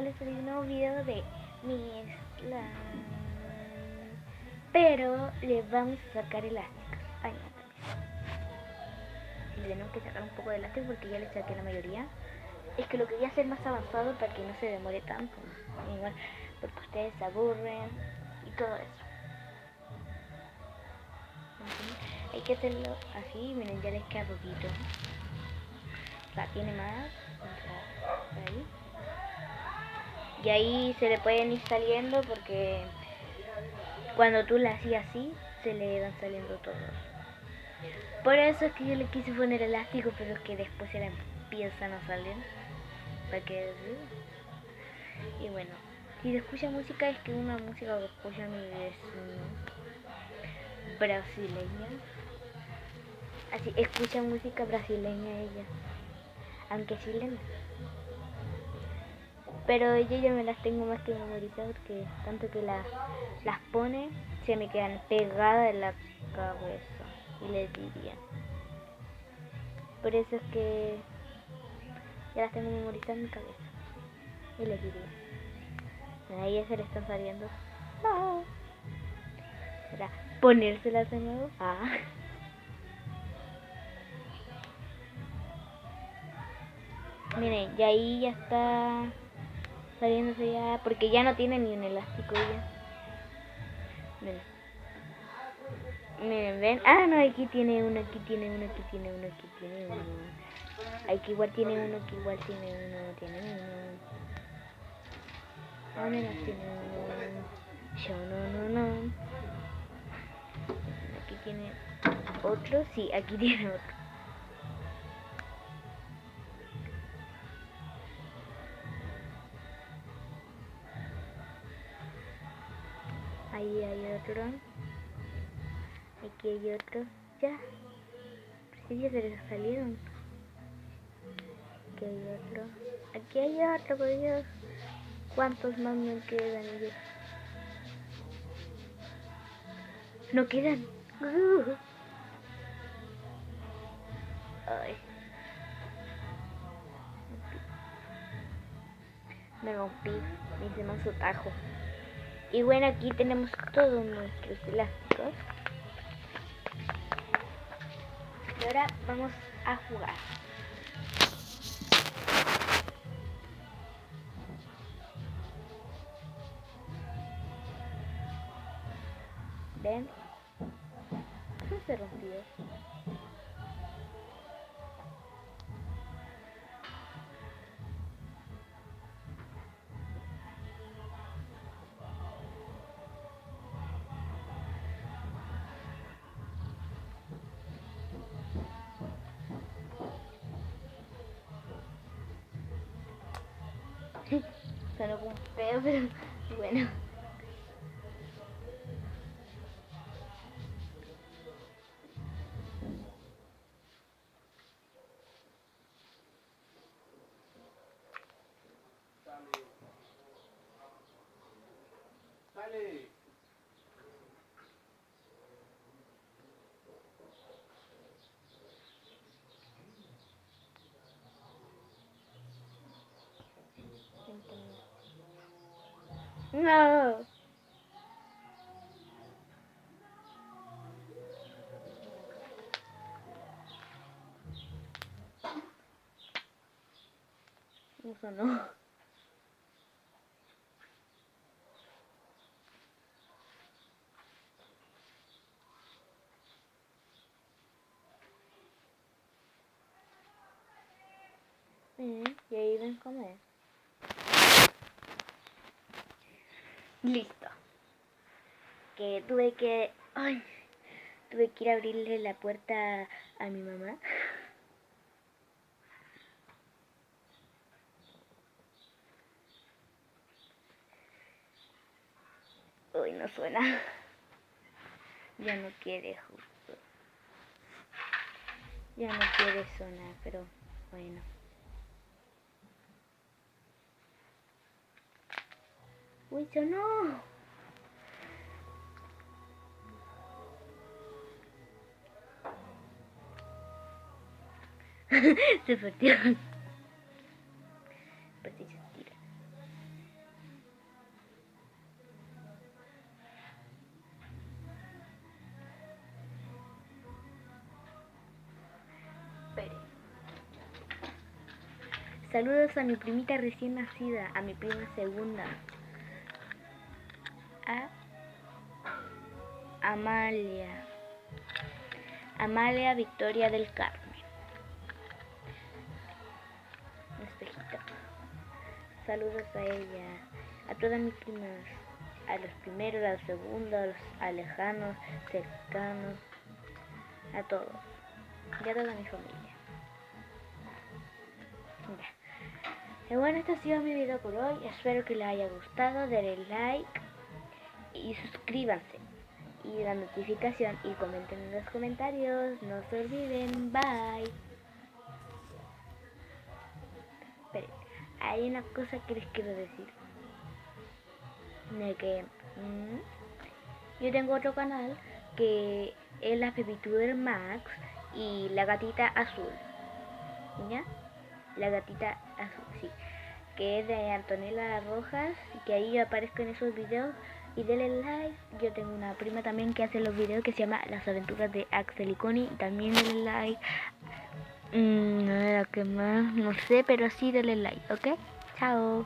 les subí un nuevo video de mis slime. Pero le vamos a sacar elásticos. Ay, no. Le tenemos que sacar un poco de elástico porque ya le saqué la mayoría. Es que lo quería hacer más avanzado para que no se demore tanto. Igual, porque ustedes se aburren y todo eso. Hay que hacerlo así, miren, ya les queda poquito. O sea, tiene más. O sea, ahí. Y ahí se le pueden ir saliendo porque cuando tú la hacías así, se le van saliendo todos. Por eso es que yo le quise poner elástico, pero es que después se la empiezan a salir. Para que y bueno, si se escucha música es que una música que escucha mi vecino brasileña. Así, escucha música brasileña ella, aunque chilena. Pero ella ya me las tengo más que memorizadas porque tanto que las pone se me quedan pegadas en la cabeza y les diría. Por eso es que ya las tengo memorizadas en mi cabeza y les diría. A ella se le están saliendo. No. ¿Será ponérselas de nuevo? Ah. Miren, y ahí ya está saliéndose ya, porque ya no tiene ni un elástico ella. Miren. Miren, ven. Ah, no, aquí tiene uno, aquí tiene uno, aquí tiene uno, aquí tiene uno. Aquí igual tiene uno, aquí igual tiene uno, tiene uno. Ah, mira, tiene uno. Yo no. Aquí tiene otro, sí, aquí tiene otro. Ahí hay otro. Aquí hay otro. Ya. Sí, ya se les salieron. Aquí hay otro. Aquí hay otro, por Dios. ¿Cuántos más me quedan? No quedan. Ay. Me rompí. Me hice más su tajo. Y bueno, aquí tenemos todos nuestros elásticos. Y ahora vamos a jugar. ¿Ven? ¿Cómo se rompió? Sonó como feo, pero bueno. Dale. No. No sonó. Y ahí ven cómo es. Listo. Que tuve que... Ay, tuve que ir a abrirle la puerta a mi mamá. Uy, no suena. Ya no quiere justo. Ya no quiere sonar, pero bueno. Uy, sonó. Se partió. Pues sí, se tira. Saludos a mi primita recién nacida, a mi prima segunda, a Amalia Victoria del Carmen. Espejito. Saludos a ella, a todas mis primas, a los primeros, a los segundos, a los alejanos, cercanos, a todos, y a toda mi familia. Ya. Y bueno, este ha sido mi video por hoy. Espero que les haya gustado. Denle like y suscríbanse y la notificación y comenten en los comentarios. No se olviden. Bye. Esperen, hay una cosa que les quiero decir. De que yo tengo otro canal que es la Pepituber Max y la gatita azul. ¿Ya? La gatita azul, sí. Que es de Antonella Rojas, que ahí yo aparezco en esos videos. Y denle like. Yo tengo una prima también que hace los videos que se llama Las Aventuras de Axel y Connie. También denle like. No era que más, no sé, pero sí denle like, ¿ok? Chao.